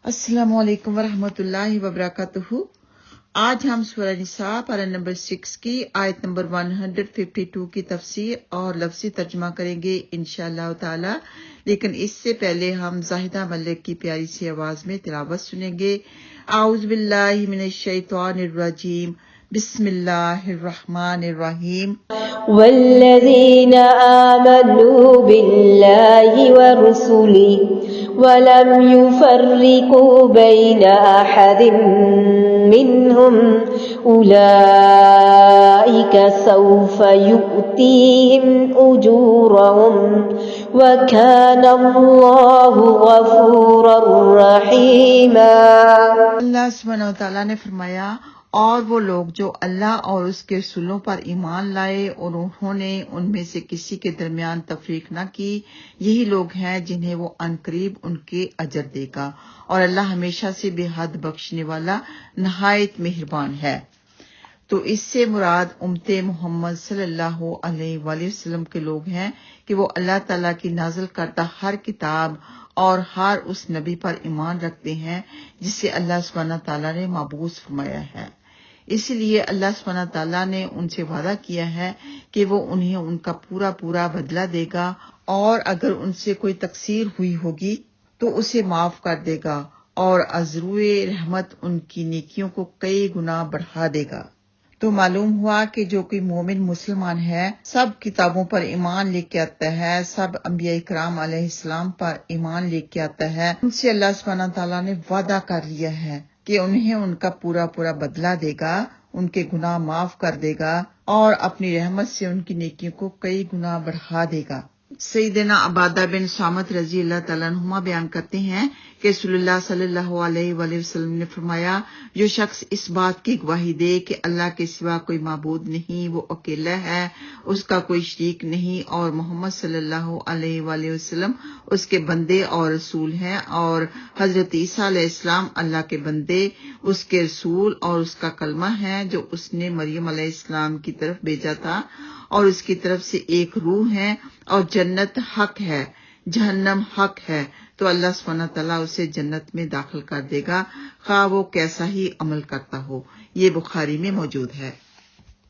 अस्सलामु अलैकुम वरहमतुल्लाहि वबरकातुहू। आज हम सूरह निसा पारा नंबर 6 की आयत नंबर 152 की तफसीर और लफ्जी तर्जुमा करेंगे इंशाअल्लाह ताला। लेकिन इससे पहले हम जाहिदा मलिक की प्यारी सी आवाज में तिलावत सुनेंगे। आऊज़ बिल्लाहि मिनश शैतानिर रजीम, बिस्मिल्लाहिर्रहमानिर्रहीम। वल्लज़ीना आमनू बिल्लाहि व रुसुलिहि वलम युफर्रिकू बैन अहदिम मिनहुम उलाइक सौफ युअतीहिम उजूरहुम व कान अल्लाहु गफूरर रहीमा। अल्लाह सुब्हानहू व तआला ने फरमाया, और वो लोग जो अल्लाह और उसके रसूलों पर ईमान लाए और उन्होंने उनमें से किसी के दरमियान तफरीक न की, यही लोग हैं जिन्हें वो अनकरीब उनके अजर देगा, और अल्लाह हमेशा से बेहद बख्शने वाला नहायत मेहरबान है। तो इससे मुराद उम्मते मोहम्मद सल्लल्लाहु अलैहि वसल्लम के लोग हैं कि वो अल्लाह ताला की नाज़िल करता हर किताब और हर उस नबी पर ईमान रखते हैं जिसे अल्लाह सुब्हानहू ताला ने मबूस फरमाया है। इसलिए अल्लाह सुब्हानहू ताला ने उनसे वादा किया है कि वो उन्हें उनका पूरा पूरा बदला देगा, और अगर उनसे कोई तकसीर हुई होगी तो उसे माफ कर देगा, और अज़रुए रहमत उनकी नेकियों को कई गुना बढ़ा देगा। तो मालूम हुआ कि जो कोई मोमिन मुसलमान है सब किताबों पर ईमान लेके आता है, सब अंबिया इकराम अलैहिस्सलाम पर ईमान लेके आता है, उनसे अल्लाह सुब्हानहू ताला ने वादा कर लिया है कि उन्हें उनका पूरा पूरा बदला देगा, उनके गुनाह माफ कर देगा, और अपनी रहमत से उनकी नेकियों को कई गुना बढ़ा देगा। सैयदना अबादा बिन सामत रजी अल्लाह तआला अन्हुमा बयान करते हैं कि रसूलुल्लाह सल्लल्लाहु अलैहि वसल्लम ने फरमाया, जो शख्स इस बात की गवाही दे कि अल्लाह के सिवा कोई माबूद नहीं, वो अकेला है, उसका कोई शरीक नहीं, और मोहम्मद सल्लल्लाहु अलैहि वसल्लम उसके बंदे और रसूल हैं, और हजरत ईसा अलैहिस्सलाम अल्लाह के बंदे, उसके रसूल और उसका कलमा है जो उसने मरियम अलैहिस्सलाम की तरफ भेजा था, और उसकी तरफ से एक रूह है, और जन्नत हक है, जहन्नम हक है, तो अल्लाह सुब्हानहू तआला उसे जन्नत में दाखिल कर देगा, खा वो कैसा ही अमल करता हो। ये बुखारी में मौजूद है।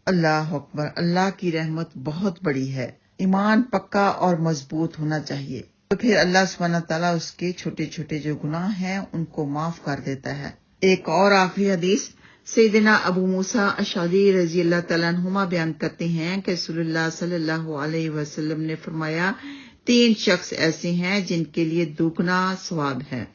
अल्लाह अकबर। अल्लाह की रहमत बहुत बड़ी है। ईमान पक्का और मजबूत होना चाहिए, तो फिर अल्लाह सुब्हानहू तआला उसके छोटे छोटे जो गुनाह हैं उनको माफ कर देता है। एक और आखिरी हदीस सैयदना अबू मूसा अशअरी रजी अल्लाह तआला अन्हुमा बयान करते हैं कि रसूलुल्लाह सल्लल्लाहु अलैहि वसल्लम ने फरमाया, 3 शख्स ऐसे हैं जिनके लिए दुगना सवाब है।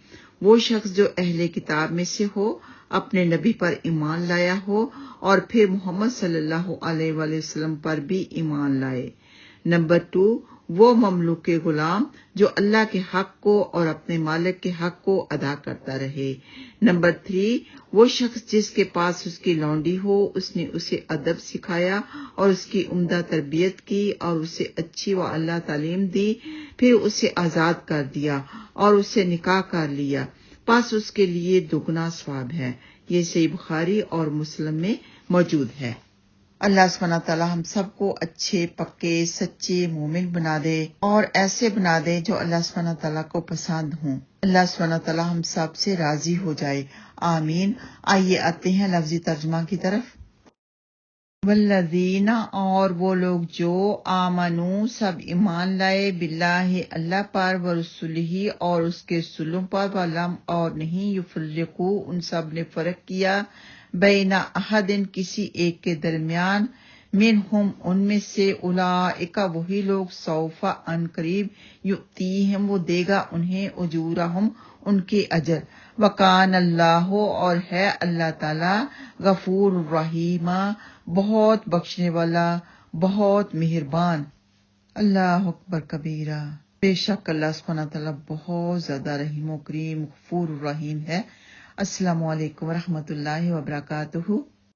वो शख्स जो अहले किताब में से हो, अपने नबी पर ईमान लाया हो, और फिर मोहम्मद सल्लल्लाहु अलैहि वसल्लम पर भी ईमान लाए। नंबर 2, वो ममलूक गुलाम जो अल्लाह के हक को और अपने मालिक के हक को अदा करता रहे। नंबर 3, वो शख्स जिसके पास उसकी लौंडी हो, उसने उसे अदब सिखाया और उसकी उम्दा तरबियत की और उसे अच्छी व अल्लाह तालीम दी, फिर उसे आजाद कर दिया और उससे निकाह कर लिया, पास उसके लिए दुगना सवाब है। ये सही बुखारी और मुस्लिम में मौजूद है। अल्लाह सुब्हानहू तआला हम सबको अच्छे पक्के सच्चे मोमिन बना दे, और ऐसे बना दे जो अल्लाह सुब्हानहू तआला को पसंद हों। अल्लाह सुब्हानहू तआला हम सब से राजी हो जाए, आमीन। आइए आते हैं लफ्जी तर्जुमा की तरफ। वल्लज़ीना, और वो लोग जो आमनू सब ईमान लाए, बिल्लाहि अल्लाह पर, व रसूलिही और उसके रसूलों पर, वलम और नहीं, युफर्रिकू उन सब ने फर्क किया, बैना अहदिन किसी एक के दरमियान, मिनहुम उनमें से, उलाइका वही लोग, सौफा अनकरीब, युतीहिम वो देगा उन्हें, उजूरहुम उनके अजर, वकान अल्लाह और है अल्लाह ताला, गफूर रहीमा बहुत बख्शने वाला बहुत मेहरबान। अल्लाह अकबर कबीरा। बेशक अल्लाह सुब्हानहू तआला बहुत ज्यादा रहीम करीम गफूर रहीम है। अस्सलामु अलैकुम व रहमतुल्लाहि व बरकातुहू।